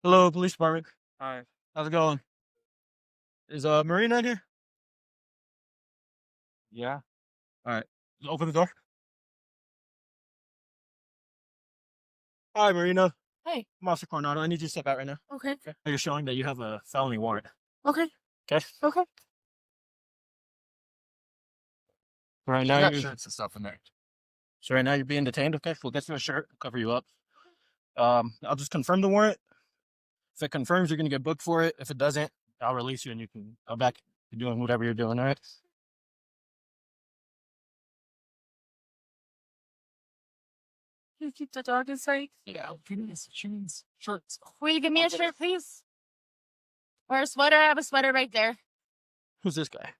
Hello, police department. Hi. How's it going? Is Marina in here? Yeah. All right. Open the door. Hi, Marina. Hey. I'm Officer Coronado. I need you to step out right now. Okay. You're showing that you have a felony warrant. Okay. Okay. Okay. Right now, Got you're, shirts and stuff in there. so right now you're being detained. Okay. We'll get you a shirt. Cover you up. I'll just confirm the warrant. If it confirms, you're gonna get booked for it. If it doesn't, I'll release you and you can go back to doing whatever you're doing. All right. Can you keep the dog in sight? Yeah. Shoes, shirts. Will you give me a shirt, please? Or a sweater? I have a sweater right there. Who's this guy?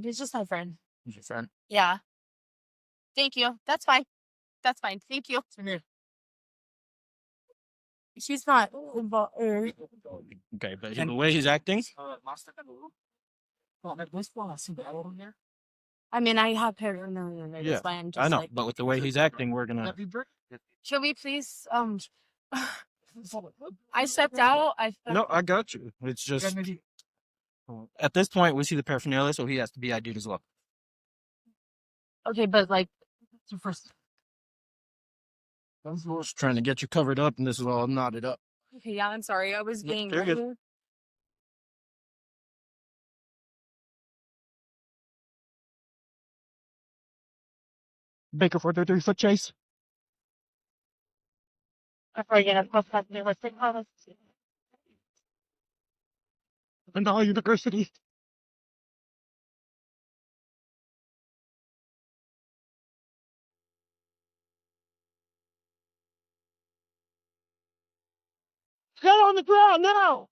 He's just my friend. Who's your friend? Yeah. Thank you. That's fine. That's fine. Thank you. She's not. Okay, but the way he's acting. I mean, I have paranoia. Yeah, That's why I'm just I know, like, but with the way he's acting, we're gonna. should we please, I stepped out. No, I got you. It's just at this point we see the paraphernalia, so he has to be ID'd as well. Okay, but like, First, I'm just trying to get you covered up, and this is all knotted up. okay, yeah, I'm sorry. I was No, being you're good. rude. Baker 433 foot chase. Vandal University. Get on the ground now!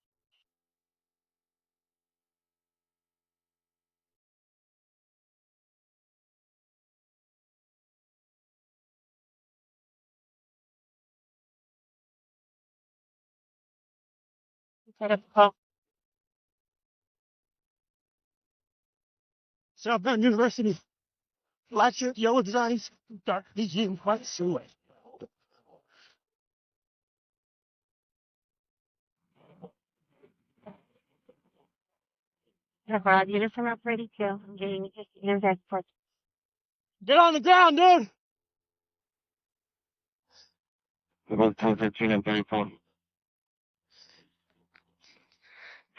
South Bend University. Black shirt, yellow designs, dark BG, white silhouette. Get on the ground, dude! About 10:15 and 34.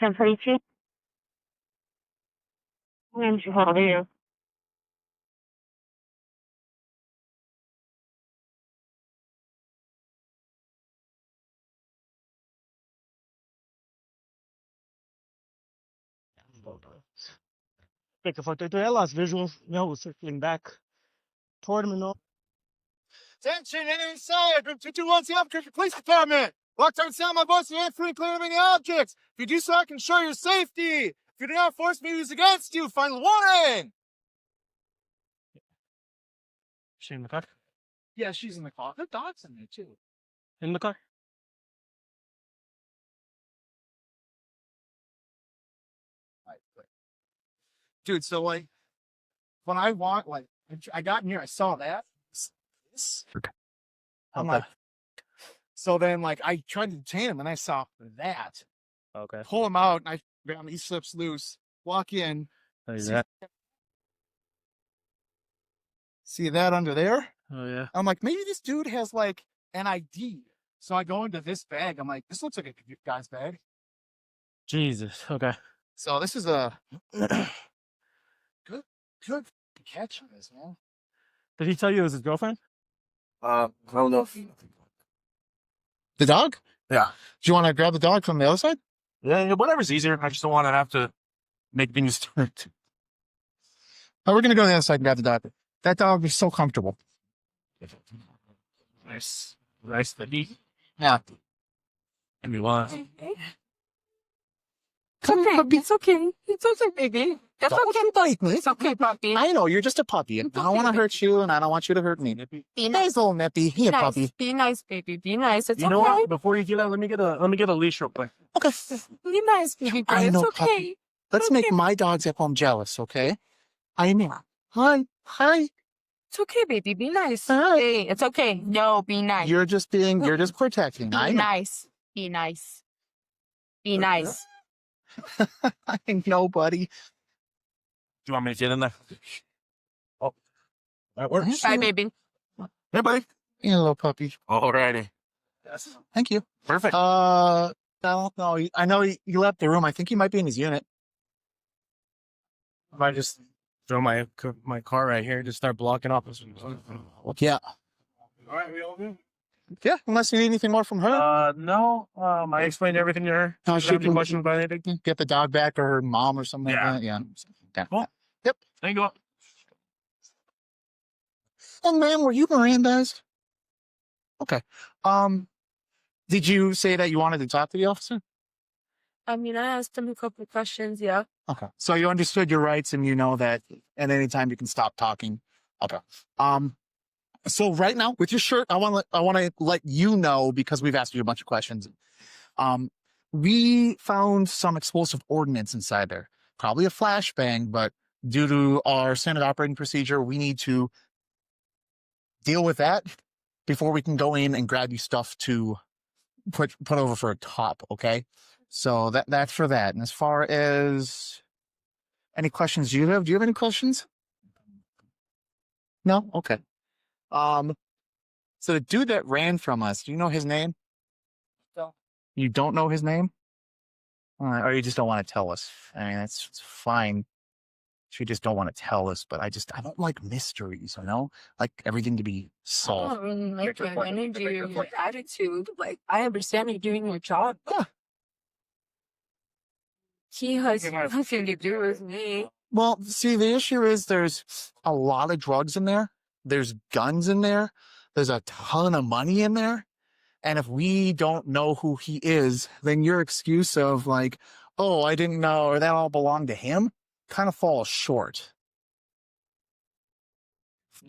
10:42. How are you? Baker 433, I lost visual. Mel was circling back toward him and all. Attention, enemy side, room 221, the Albuquerque Police Department. Locked on sound my voice and free and clear of any objects. If you do so, I can ensure your safety. If you do not force me to use against you, final warning. She in the car? Yeah, she's in the car. The dog's in there too. In the car? Dude, so like, when I walked, like, I got in here, I saw that. This. Okay. I'm like, so then, like, I tried to detain him, and I saw that. Okay. Pull him out, and I found he slips loose. Walk in. See that under there? Oh yeah. I'm like, maybe this dude has like an ID. So I go into this bag. I'm like, this looks like a guy's bag. Jesus. Okay. So this is a good catch on this, man. Did he tell you it was his girlfriend? I don't know. The dog? Yeah. Do you want to grab the dog from the other side? Yeah, whatever's easier. I just don't want to have to make things strict. Oh, we're gonna go to the other side and grab the dog. That dog is so comfortable. Nice. Nice steady. Yeah. And we want. It's okay. It's okay. It's okay, baby. That's okay. Bite me. It's okay, puppy. I know you're just a puppy. And I don't want to hurt you, and I don't want you to hurt me. Be Nice little nippy. He a nice. puppy. Be nice, baby. Be nice. It's You okay. know what? Before you get out, let me get a leash real quick. Okay. Be nice, baby. Girl. I It's know, okay. puppy. Let's Okay. make my dogs at home jealous, okay? I know. Hi. It's okay, baby. Be nice. Hi. Hey, it's okay. No, be nice. You're just protecting. Be I know. nice. Be nice. Be nice. I ain't nobody. Do you want me to get in there? Oh, that works. Bye, baby. Hey, buddy. Yeah, little puppy. Alrighty. Yes. Thank you. Perfect. I don't know. I know he left the room. I think he might be in his unit. I might just throw my car right here, just start blocking off this one. Yeah. All right, we all good? Yeah, unless you need anything more from her. No. I explained everything to her. No, She she have any can- questions about anything? Get the dog back or her mom or something Yeah. like that. Yeah. Okay. Cool. Yep. Thank you. Oh, man, were you Mirandized? Okay. Did you say that you wanted to talk to the officer? I mean, I asked him a couple of questions. Yeah. Okay. So you understood your rights and you know that at any time you can stop talking. Okay. So right now with your shirt, I want to let you know, because we've asked you a bunch of questions. We found some explosive ordnance inside there, probably a flashbang, but due to our standard operating procedure, we need to deal with that before we can go in and grab you stuff to put over for a top. Okay. So that's for that. And as far as any questions you have any questions? No? Okay. So the dude that ran from us, do you know his name? No. You don't know his name? All right, or you just don't want to tell us. I mean, it's fine. You just don't want to tell us, but I don't like mysteries, you know? Like everything to be I solved. don't really like your energy or your attitude. Like, I understand you're doing your job. Yeah. He has nothing to do with me. Well, see, the issue is there's a lot of drugs in there. There's guns in there. There's a ton of money in there. And if we don't know who he is, then your excuse of like, oh, I didn't know, or that all belonged to him, kind of falls short.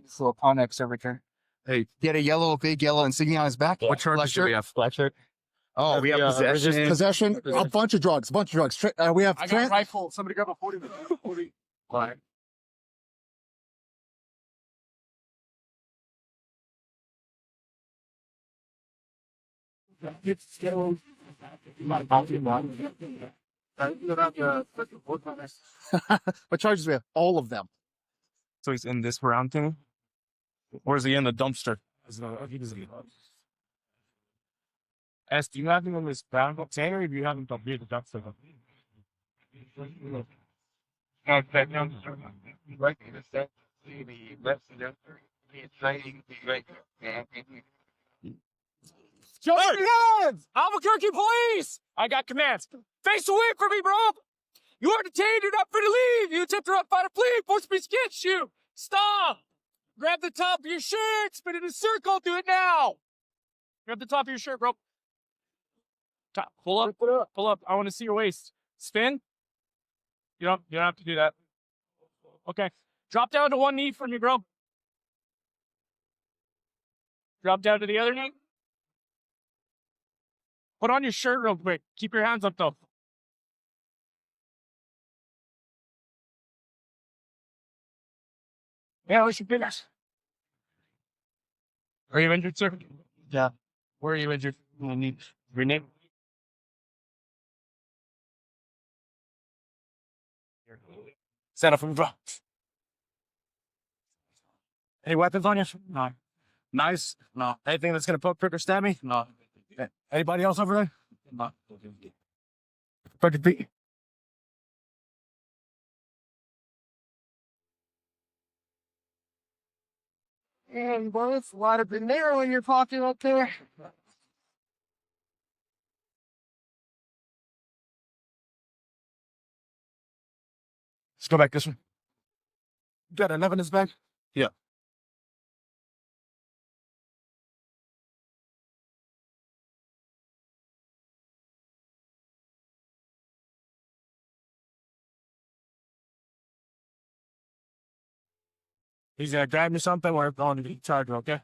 So a Connex servitor. Hey. He had a big yellow insignia on his back. What charges do we have? Black shirt. Oh, we have possession. Possession, a bunch of drugs. We have I got a rifle. Somebody grab a 40. 40. Fine. what charges we have? All of them. So he's in this round thing? Or is he in the dumpster? S, do you have him in this brown container, or do you have him to be the dumpster? Show me your hands! Albuquerque police! I got commands. Face away from me, bro! You are detained, you're not free to leave! You attempt to fight a plea, force speech against you! Stop! Grab the top of your shirt, spin in a circle, do it now! Grab the top of your shirt, bro. Top, pull up, pull up. I want to see your waist. Spin. You don't have to do that. Okay. Drop down to one knee from your bro. Drop down to the other knee. Put on your shirt real quick. Keep your hands up though. Yeah, we should finish. Are you injured, sir? Yeah. Where are you injured? Your name? Stand up for me, bro. Any weapons on you? No. Knives? No. Anything that's gonna poke, prick, or stab me? No. Anybody else over there? No. Fucking feet. And both a lot of dinero in your pocket up there. Let's go back this way. Got enough in his bag? Yeah. He's gonna grab me something. We're going to be charged, okay?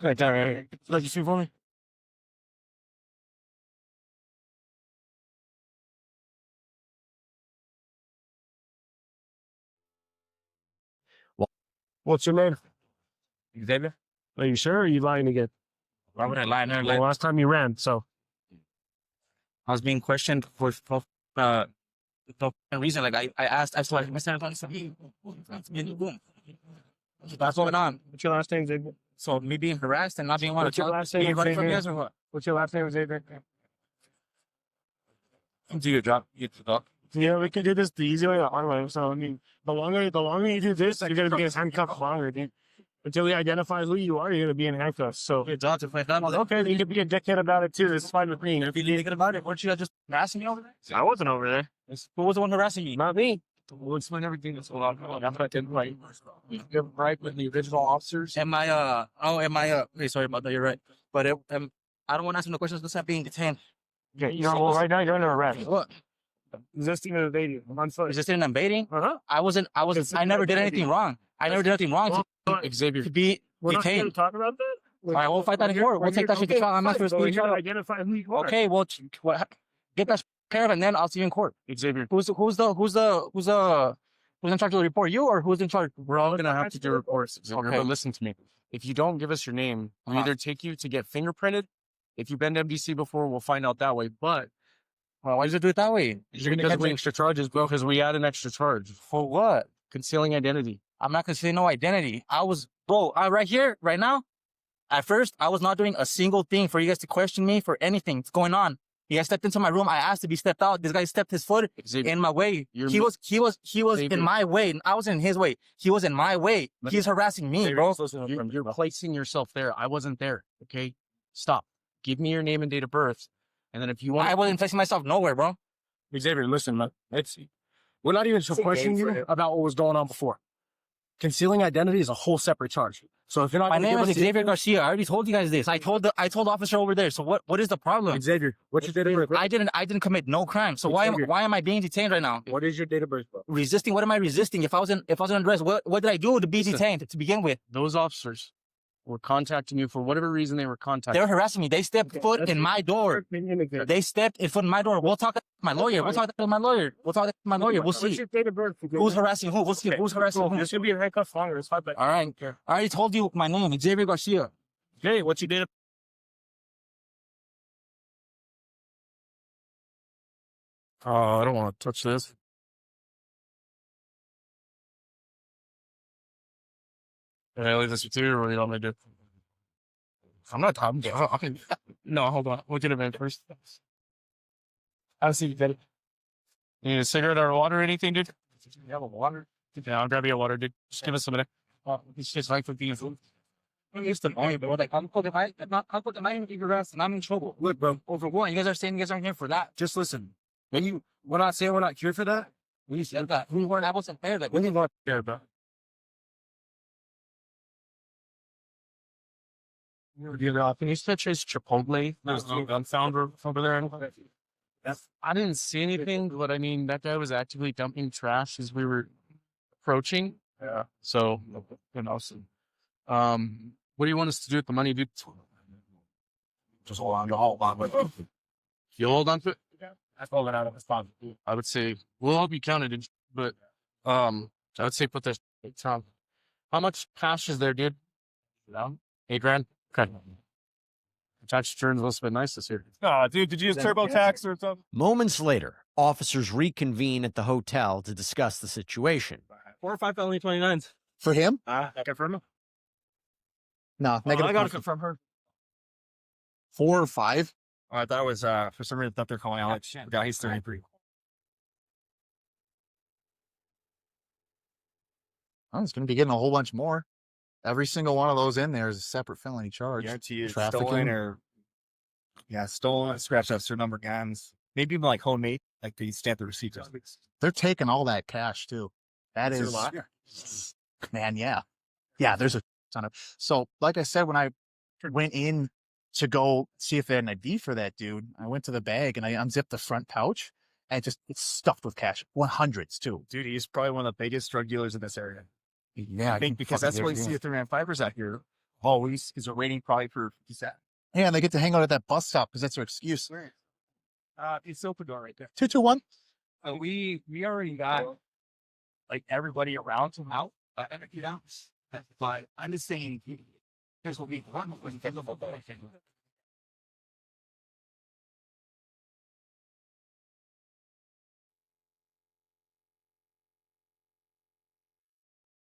Right there, right here. Like you see for me? What's your name? Xavier? Are you sure or are you lying again? Why would I lie? I never Well, lied. last time you ran, so. I was being questioned for no reason. Like I asked, I was like, Mr. That's going on. What's your last name, Xavier? So me being harassed and not being wanted What's your last name, running from Xavier? you guys or what? What's your last name, Xavier? Do your job. You get the dog. Yeah, we can do this the easy way or the hard way. So, I mean, the longer you do this, you're going to be in handcuffs longer, dude. Until we identify who you are, you're going to be in handcuffs. So, Your dog to play that. okay, then you can be a dickhead about it too. It's fine with me. If you thinking about it, weren't you just harassing me over there? I wasn't over there. Who was the one harassing me? Not me. We'll explain everything that's going on. That's what I did right. You're right with the original officers. Wait, sorry about that. You're right. But I don't want to ask him the questions. Let's not being detained. Okay, well, right now you're under arrest. What? Resisting and evading. I'm on foot. Resisting and invading? Uh-huh. I never did anything wrong. I never did anything wrong Xavier, to be we're not going detained. to talk about that? All right, we'll fight that in court. We'll take that shit to trial. I'm not supposed to We be got to trial. identify who you are. Okay, well, get that care of, and then I'll see you in court. Xavier. Who's in charge of the report? You or who's in charge? We're all going to have to do reports. Xavier, Okay. but listen to me. If you don't give us your name, we either take you to get fingerprinted. If you've been to MDC before, we'll find out that way. But Well, why does it do it that way? You're gonna because catch we me extra charges, bro, because we add an extra charge. for what? Concealing identity. I'm not considering no identity. Right here, right now. At first, I was not doing a single thing for you guys to question me for anything that's going on. You guys stepped into my room. I asked to be stepped out. This guy stepped his foot Xavier, in my way. You're He was Xavier. in my way. I was in his way. He was in my way. He's harassing me, Xavier, bro. you're placing yourself there. I wasn't there. Okay, stop. Give me your name and date of birth, and then if you want, I wasn't placing myself nowhere, bro. Xavier, listen, man. We're not even questioning you about what was going on before. Concealing identity is a whole separate charge. So if you're not, My gonna name give is us Xavier Garcia. I already told you guys this. I told the officer over there. So what is the problem? Xavier, what's your date of birth? I didn't commit no crime. So why Xavier. am I being detained right now? What is your date of birth, bro? Resisting? What am I resisting? If I was under arrest, what did I do to be Listen. detained to begin with? Those officers were contacting you for whatever reason they were contacting. They're harassing me. They stepped foot in my door. They stepped in foot in my door. We'll talk to my lawyer. We'll talk to my lawyer. We'll What's see. your date of birth? Who's harassing who? We'll see. Who's harassing who? This should be in handcuffs longer. It's fine. But All right. I already told you my name, Xavier Garcia. okay, what's your date of I don't want to touch this. Can I leave this with you, or what do you want me to do? I'm not talking. No, hold on. We'll get him in first. I'll see you, Betty. You need a cigarette or water or anything, dude? You have a water? Yeah, I'll grab you a water, dude. Just give us a minute. It's just like for being food. I'm used to knowing, bro. Like, I'm putting my arrest and I'm in trouble. Look, bro, Over what? You guys are saying you guys aren't here for that. just listen. We're not saying we're not here for that. We said that. We weren't apples and pears. Like, We not care, bro. Can you switch his Chipotle? There's no gun found over there. I didn't see anything, but I mean, that guy was actively dumping trash as we were approaching. Yeah. So, what do you want us to do with the money, dude? Just hold on. You hold on to it? Yeah. I hold it out of his pocket. I would say, we'll help you count it, but, I would say put this, how much cash is there, dude? $8,000? Okay. Tax returns must have been nice this year. Dude, did you use TurboTax or something? Moments later, officers reconvene at the hotel to discuss the situation. 4 or 5 felony 29s. For him? I confirm him. No, negative. I gotta confirm her. 4 or 5? Oh, I thought it was for some reason I thought they're calling Alex. Yeah, he's 33. I'm just going to be getting a whole bunch more. Every single one of those in there is a separate felony charge. Guarantee you Trafficking. stolen or stolen, scratch offs or number guns. Maybe even like homemade, like they stamp the receipt. They're taking all that cash too. That Is there is, a lot? man, yeah. Yeah, there's a ton of. So, like I said, when I went in to go see if they had an ID for that dude, I went to the bag and I unzipped the front pouch and it's stuffed with cash. 100s too. Dude, he's probably one of the biggest drug dealers in this area. Yeah, I think because that's why you see the 395ers out here Always is waiting probably for that. Yeah, and they get to hang out at that bus stop because that's their excuse. It's open door right there. 221. We already got like everybody around to out. But I'm just saying, there's will be one.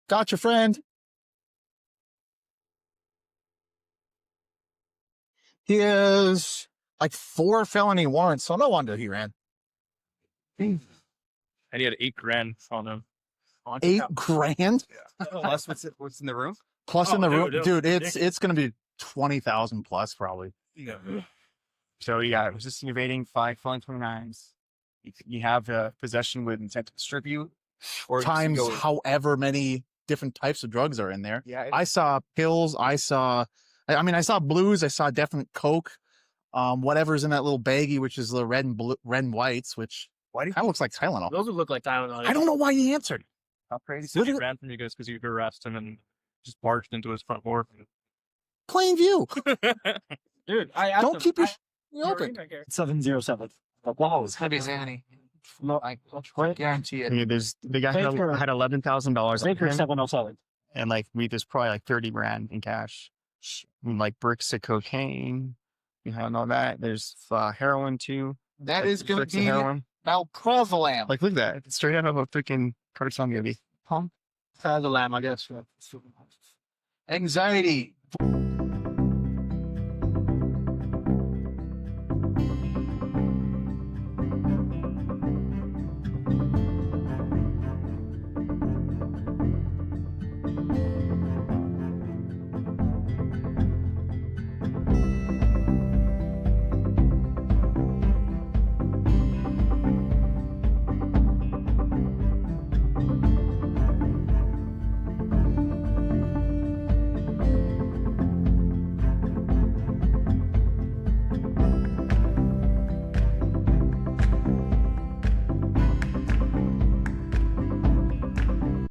Got your friend. He has like 4 felony warrants, so no wonder he ran. And he had $8,000 on him. $8,000 Plus, what's in the room? plus in the room, dude, dude. It's gonna be 20,000 plus probably. So yeah, resisting evading, 5 felony 29s. You have possession with intent to distribute, or Times however many different types of drugs are in there. Yeah, I saw pills. I saw blues. I saw definite coke. Whatever's in that little baggie, which is the red and whites, which kind of looks like Tylenol. Those would look like Tylenol. I don't know why he answered. how crazy. So he ran from you guys because you harassed him and just barged into his front door. Plain view. Dude, I Don't keep your open. 707. Wow, it's heavy as any. No, I guarantee it. I mean, the guy had $11,000. 707. And like there's probably like 30 grand in cash, and like bricks of cocaine. You have all that. There's heroin too. That Like, is going bricks to of be heroin. Alprazolam. Like look at that. It's straight out of a freaking carton movie. Alprazolam, I guess. Anxiety.